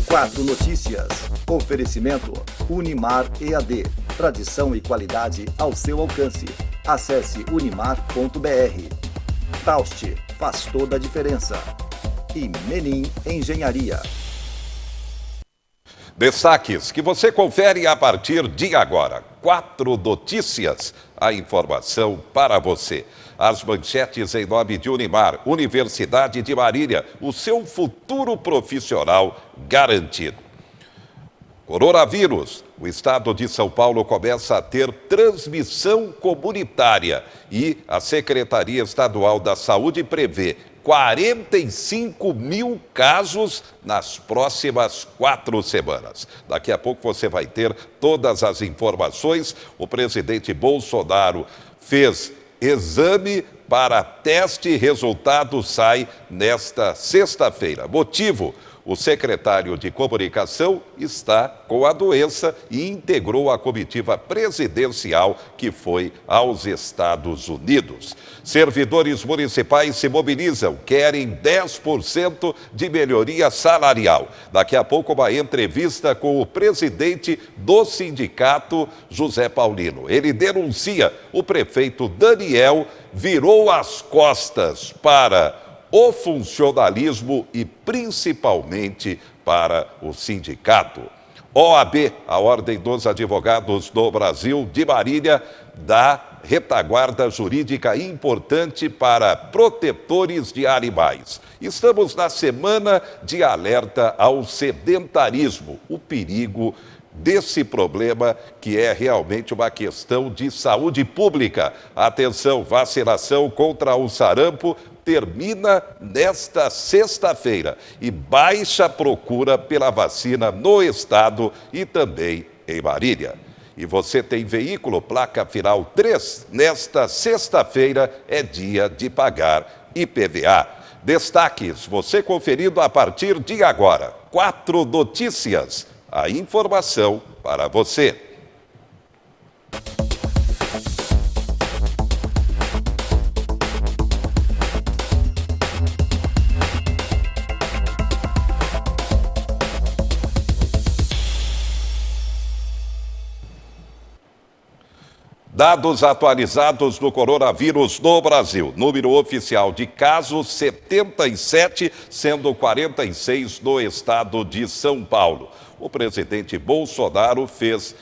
4 Notícias. Oferecimento Unimar EAD. Tradição e qualidade ao seu alcance. Acesse unimar.br. Taust, faz toda a diferença. E Menin Engenharia. Destaques que você confere a partir de agora. 4 Notícias, a informação para você. As manchetes em nome de Unimar, Universidade de Marília, o seu futuro profissional garantido. Coronavírus. O estado de São Paulo começa a ter transmissão comunitária e a Secretaria Estadual da Saúde prevê 45 mil casos nas próximas 4 semanas. Daqui a pouco você vai ter todas as informações. O presidente Bolsonaro fez exame para teste e resultado sai nesta sexta-feira. Motivo: o secretário de Comunicação está com a doença e integrou a comitiva presidencial que foi aos Estados Unidos. Servidores municipais se mobilizam, querem 10% de melhoria salarial. Daqui a pouco uma entrevista com o presidente do sindicato, José Paulino. Ele denuncia o prefeito Daniel virou as costas para o funcionalismo e principalmente para o sindicato. OAB, a Ordem dos Advogados do Brasil de Marília, dá retaguarda jurídica importante para protetores de animais. Estamos na semana de alerta ao sedentarismo, o perigo desse problema que é realmente uma questão de saúde pública. Atenção, vacinação contra o sarampo termina nesta sexta-feira e baixa procura pela vacina no estado e também em Marília. E você tem veículo, placa final 3, nesta sexta-feira é dia de pagar IPVA. Destaques, você conferido a partir de agora. 4 Notícias, a informação para você. Dados atualizados do coronavírus no Brasil. Número oficial de casos, 77, sendo 46 no estado de São Paulo. O presidente Bolsonaro fez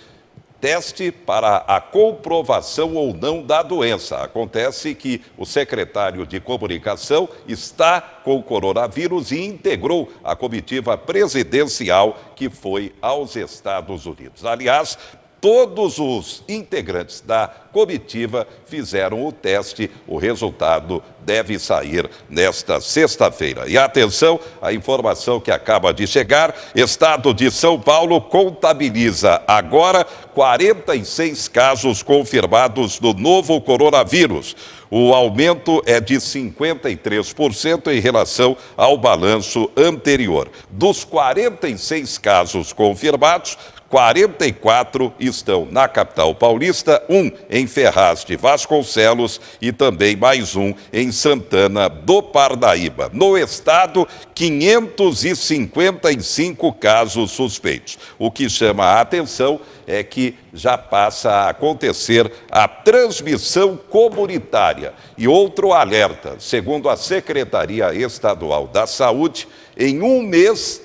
teste para a comprovação ou não da doença. Acontece que o secretário de Comunicação está com o coronavírus e integrou a comitiva presidencial que foi aos Estados Unidos. Aliás, todos os integrantes da comitiva fizeram o teste, o resultado deve sair nesta sexta-feira. E atenção, a informação que acaba de chegar, Estado de São Paulo contabiliza agora 46 casos confirmados do novo coronavírus. O aumento é de 53% em relação ao balanço anterior. Dos 46 casos confirmados, 44 estão na capital paulista, 1 em Ferraz de Vasconcelos e também mais 1 em Santana do Parnaíba. No estado, 555 casos suspeitos. O que chama a atenção é que já passa a acontecer a transmissão comunitária. E outro alerta, segundo a Secretaria Estadual da Saúde, em um mês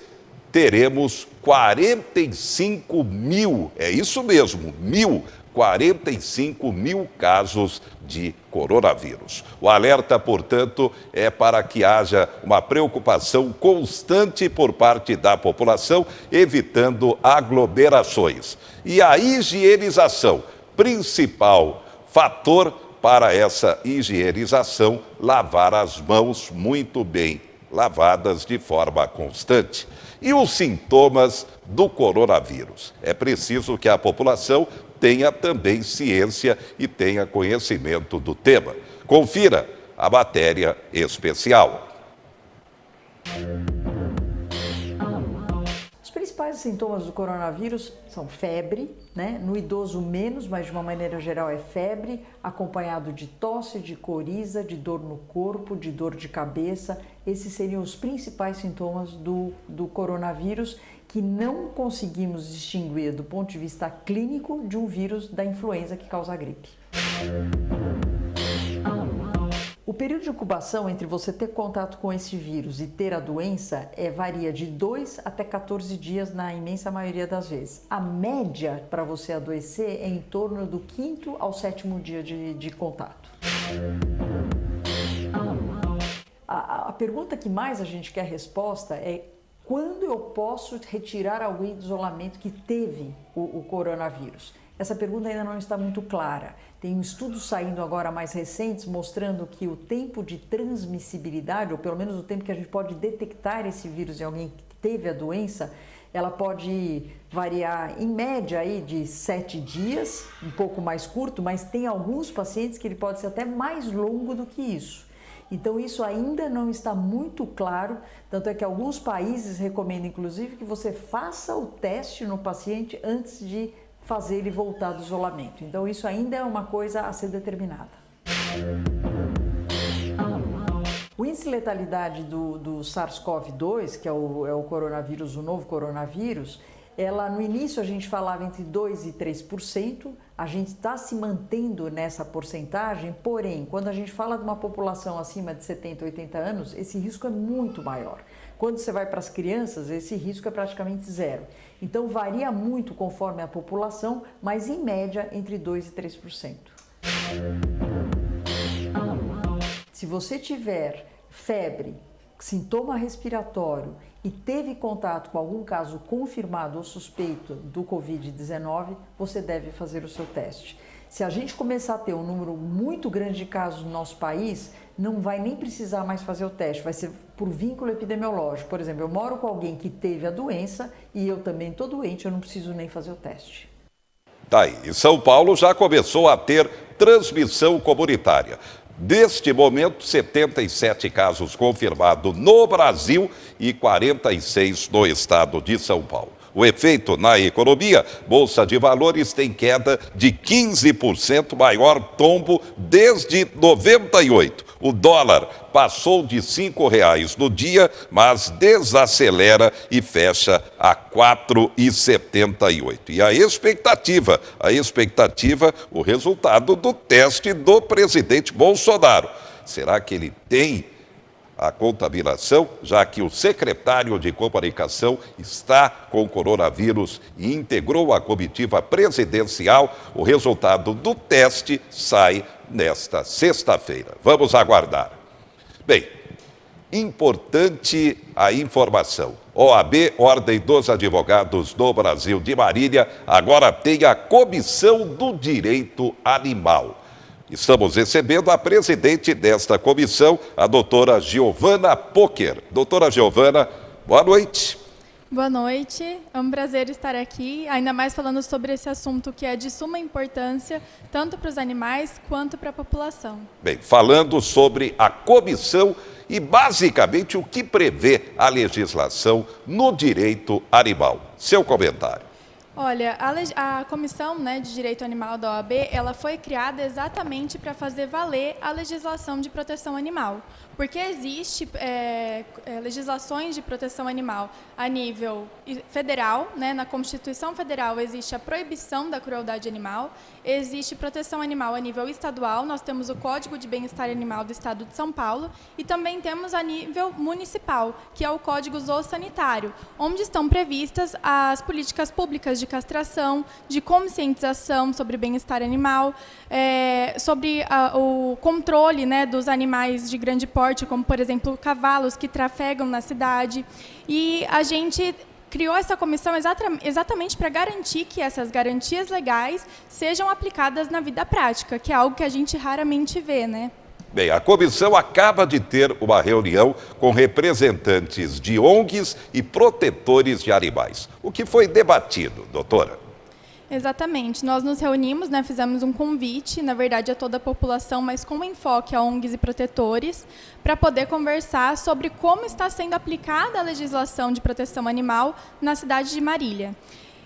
teremos 45 mil, é isso mesmo, 45 mil casos de coronavírus. O alerta, portanto, é para que haja uma preocupação constante por parte da população, evitando aglomerações. E a higienização, principal fator para essa higienização, lavar as mãos muito bem lavadas de forma constante. E os sintomas do coronavírus? É preciso que a população tenha também ciência e tenha conhecimento do tema. Confira a matéria especial. principais sintomas do coronavírus são febre, né? No idoso menos, mas de uma maneira geral é febre, acompanhado de tosse, de coriza, de dor no corpo, de dor de cabeça. Esses seriam os principais sintomas do coronavírus, que não conseguimos distinguir do ponto de vista clínico de um vírus da influenza que causa a gripe. O período de incubação entre você ter contato com esse vírus e ter a doença varia de 2 até 14 dias na imensa maioria das vezes. A média para você adoecer é em torno do 5º ao 7º dia de contato. A pergunta que mais a gente quer resposta é: quando eu posso retirar alguém do isolamento que teve o coronavírus? Essa pergunta ainda não está muito clara. Tem estudos saindo agora mais recentes mostrando que o tempo de transmissibilidade, ou pelo menos o tempo que a gente pode detectar esse vírus em alguém que teve a doença, ela pode variar em média aí de 7 dias, um pouco mais curto, mas tem alguns pacientes que ele pode ser até mais longo do que isso. Então isso ainda não está muito claro, tanto é que alguns países recomendam inclusive que você faça o teste no paciente antes de fazer ele voltar do isolamento. Então isso ainda é uma coisa a ser determinada. O índice de letalidade do SARS-CoV-2, que é o coronavírus, o novo coronavírus, no início a gente falava entre 2% e 3%, a gente está se mantendo nessa porcentagem, porém, quando a gente fala de uma população acima de 70, 80 anos, esse risco é muito maior. Quando você vai para as crianças, esse risco é praticamente zero. Então varia muito conforme a população, mas em média entre 2% e 3%. Se você tiver febre, sintoma respiratório e teve contato com algum caso confirmado ou suspeito do Covid-19, você deve fazer o seu teste. Se a gente começar a ter um número muito grande de casos no nosso país, não vai nem precisar mais fazer o teste, vai ser por vínculo epidemiológico. Por exemplo, eu moro com alguém que teve a doença e eu também estou doente, eu não preciso nem fazer o teste. Tá aí. E São Paulo já começou a ter transmissão comunitária. Neste momento, 77 casos confirmados no Brasil e 46 no estado de São Paulo. O efeito na economia: Bolsa de Valores tem queda de 15%, maior tombo desde 98. O dólar passou de R$ 5,00 no dia, mas desacelera e fecha a R$ 4,78. E a expectativa, o resultado do teste do presidente Bolsonaro. Será que ele tem a contaminação, já que o secretário de Comunicação está com coronavírus e integrou a comitiva presidencial? O resultado do teste sai nesta sexta-feira. Vamos aguardar. Bem, importante a informação. OAB, Ordem dos Advogados do Brasil de Marília, agora tem a Comissão do Direito Animal. Estamos recebendo a presidente desta comissão, a doutora Giovana Pocher. Doutora Giovana, boa noite. Boa noite, é um prazer estar aqui, ainda mais falando sobre esse assunto que é de suma importância, tanto para os animais quanto para a população. Bem, falando sobre a comissão e basicamente o que prevê a legislação no direito animal. Seu comentário. Olha, a Comissão, de Direito Animal da OAB, ela foi criada exatamente para fazer valer a legislação de proteção animal. Porque existe legislações de proteção animal a nível federal, na Constituição Federal existe a proibição da crueldade animal, existe proteção animal a nível estadual, nós temos o Código de Bem-Estar Animal do Estado de São Paulo e também temos a nível municipal, que é o Código Zoossanitário, onde estão previstas as políticas públicas de castração, de conscientização sobre bem-estar animal, sobre o controle dos animais de grande porte, como, por exemplo, cavalos que trafegam na cidade. E a gente criou essa comissão exatamente para garantir que essas garantias legais sejam aplicadas na vida prática, que é algo que a gente raramente vê, Bem, a comissão acaba de ter uma reunião com representantes de ONGs e protetores de animais. O que foi debatido, doutora? Exatamente. Nós nos reunimos, né, fizemos um convite, na verdade, a toda a população, mas com enfoque a ONGs e protetores, para poder conversar sobre como está sendo aplicada a legislação de proteção animal na cidade de Marília.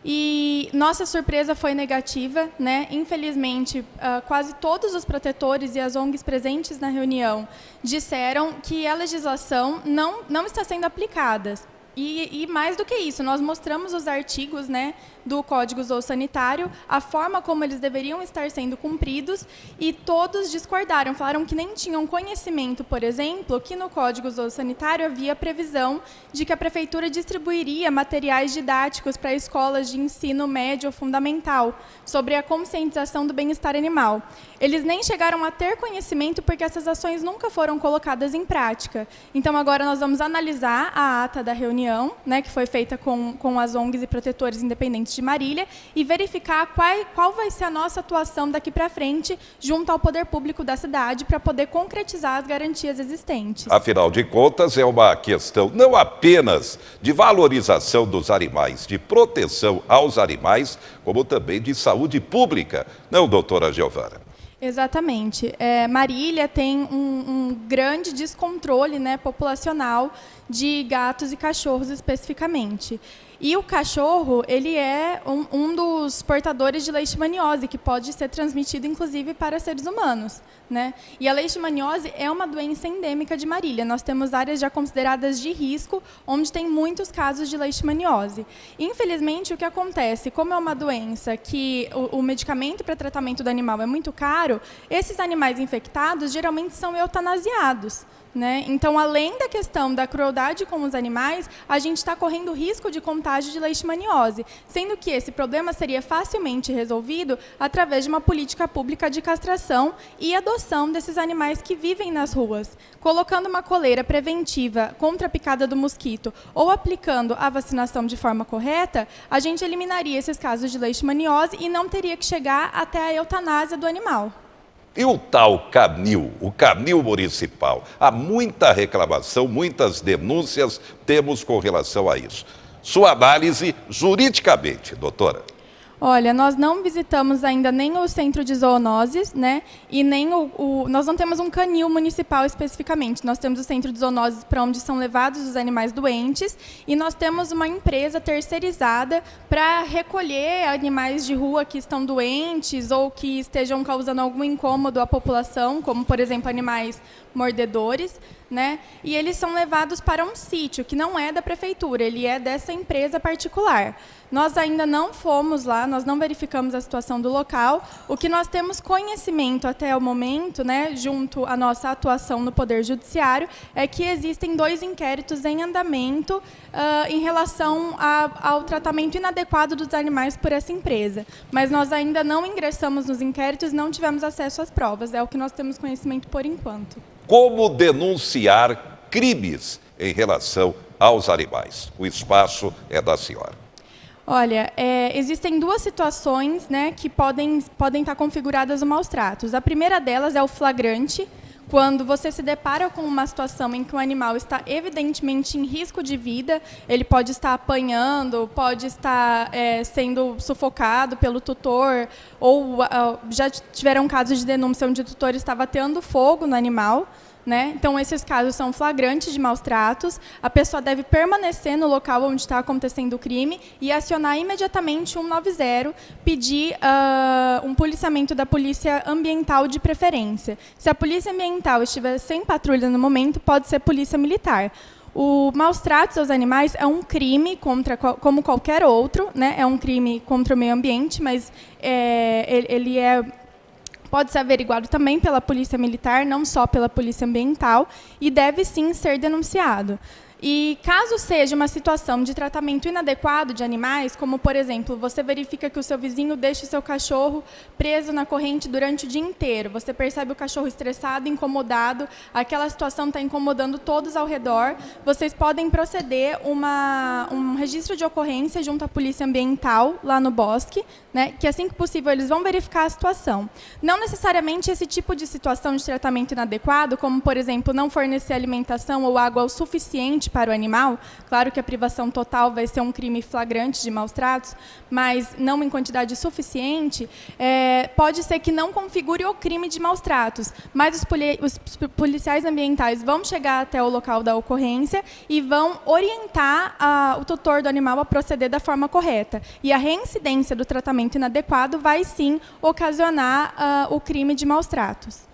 E nossa surpresa foi negativa, né? Infelizmente, quase todos os protetores e as ONGs presentes na reunião disseram que a legislação não está sendo aplicada. E mais do que isso, nós mostramos os artigos, né, do Código Zoossanitário, a forma como eles deveriam estar sendo cumpridos, e todos discordaram, falaram que nem tinham conhecimento, por exemplo, que no Código Zoossanitário havia previsão de que a Prefeitura distribuiria materiais didáticos para escolas de ensino médio ou fundamental, sobre a conscientização do bem-estar animal. Eles nem chegaram a ter conhecimento porque essas ações nunca foram colocadas em prática. Então, agora nós vamos analisar a ata da reunião, né, que foi feita com as ONGs e protetores independentes de Marília, e verificar qual vai ser a nossa atuação daqui para frente junto ao poder público da cidade para poder concretizar as garantias existentes. Afinal de contas, é uma questão não apenas de valorização dos animais, de proteção aos animais, como também de saúde pública. Não, doutora Giovana? Exatamente. Marília tem um grande descontrole, né, populacional de gatos e cachorros especificamente. E o cachorro, ele é um dos portadores de leishmaniose, que pode ser transmitido, inclusive, para seres humanos, né? E a leishmaniose é uma doença endêmica de Marília. Nós temos áreas já consideradas de risco, onde tem muitos casos de leishmaniose. Infelizmente, o que acontece, como é uma doença que o medicamento para tratamento do animal é muito caro, esses animais infectados geralmente são eutanasiados, né? Então, além da questão da crueldade com os animais, a gente está correndo risco de contágio de leishmaniose, sendo que esse problema seria facilmente resolvido através de uma política pública de castração e adoção desses animais que vivem nas ruas. Colocando uma coleira preventiva contra a picada do mosquito ou aplicando a vacinação de forma correta, a gente eliminaria esses casos de leishmaniose e não teria que chegar até a eutanásia do animal. E o tal canil, o canil municipal? Há muita reclamação, muitas denúncias temos com relação a isso. Sua análise juridicamente, doutora? Olha, nós não visitamos ainda nem o centro de zoonoses, né? E nem nós não temos um canil municipal especificamente. Nós temos o centro de zoonoses para onde são levados os animais doentes, e nós temos uma empresa terceirizada para recolher animais de rua que estão doentes ou que estejam causando algum incômodo à população, como, por exemplo, animais mordedores, né? E eles são levados para um sítio que não é da prefeitura, ele é dessa empresa particular. Nós ainda não fomos lá, nós não verificamos a situação do local. O que nós temos conhecimento até o momento, né, junto à nossa atuação no Poder Judiciário, é que existem 2 inquéritos em andamento em relação ao tratamento inadequado dos animais por essa empresa. Mas nós ainda não ingressamos nos inquéritos, não tivemos acesso às provas, é o que nós temos conhecimento por enquanto. Como denunciar crimes em relação aos animais? O espaço é da senhora. Olha, existem 2 situações, né, que podem estar configuradas no maus tratos. A primeira delas é o flagrante, quando você se depara com uma situação em que o animal está evidentemente em risco de vida, ele pode estar apanhando, pode estar sendo sufocado pelo tutor, ou já tiveram casos de denúncia onde o tutor estava ateando fogo no animal, né? Então, esses casos são flagrantes de maus tratos. A pessoa deve permanecer no local onde está acontecendo o crime e acionar imediatamente 190, pedir um policiamento da polícia ambiental de preferência. Se a polícia ambiental estiver sem patrulha no momento, pode ser polícia militar. O maus tratos aos animais é um crime como qualquer outro, né? É um crime contra o meio ambiente, mas ele pode ser averiguado também pela polícia militar, não só pela polícia ambiental, e deve sim ser denunciado. E caso seja uma situação de tratamento inadequado de animais, como, por exemplo, você verifica que o seu vizinho deixa o seu cachorro preso na corrente durante o dia inteiro, você percebe o cachorro estressado, incomodado, aquela situação está incomodando todos ao redor, vocês podem proceder um registro de ocorrência junto à polícia ambiental lá no bosque, né, que assim que possível eles vão verificar a situação. Não necessariamente esse tipo de situação de tratamento inadequado, como, por exemplo, não fornecer alimentação ou água o suficiente suficiente para o animal, claro que a privação total vai ser um crime flagrante de maus-tratos, mas não em quantidade suficiente, pode ser que não configure o crime de maus-tratos, mas os policiais ambientais vão chegar até o local da ocorrência e vão orientar o tutor do animal a proceder da forma correta. E a reincidência do tratamento inadequado vai sim ocasionar o crime de maus-tratos.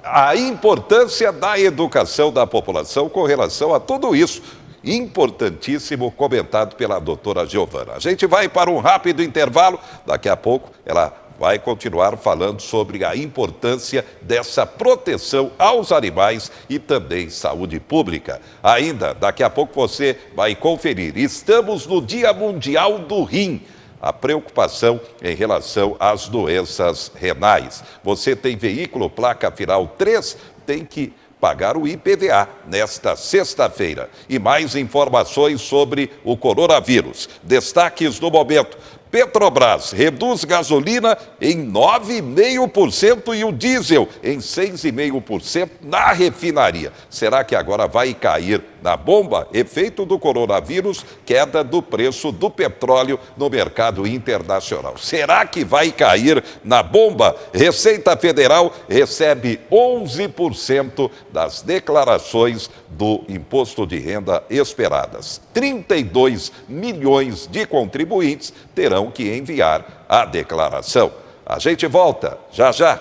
A importância da educação da população com relação a tudo isso. Importantíssimo, comentado pela doutora Giovana. A gente vai para um rápido intervalo. Daqui a pouco ela vai continuar falando sobre a importância dessa proteção aos animais e também saúde pública. Ainda, daqui a pouco você vai conferir. Estamos no Dia Mundial do Rim. A preocupação em relação às doenças renais. Você tem veículo, placa final 3, tem que pagar o IPVA nesta sexta-feira. E mais informações sobre o coronavírus. Destaques do momento. Petrobras reduz gasolina em 9,5% e o diesel em 6,5% na refinaria. Será que agora vai cair na bomba? Efeito do coronavírus, queda do preço do petróleo no mercado internacional. Será que vai cair na bomba? Receita Federal recebe 11% das declarações do imposto de renda esperadas. 32 milhões de contribuintes terão que enviar a declaração. A gente volta já já.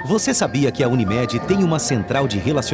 Você sabia que a Unimed tem uma central de relacionamento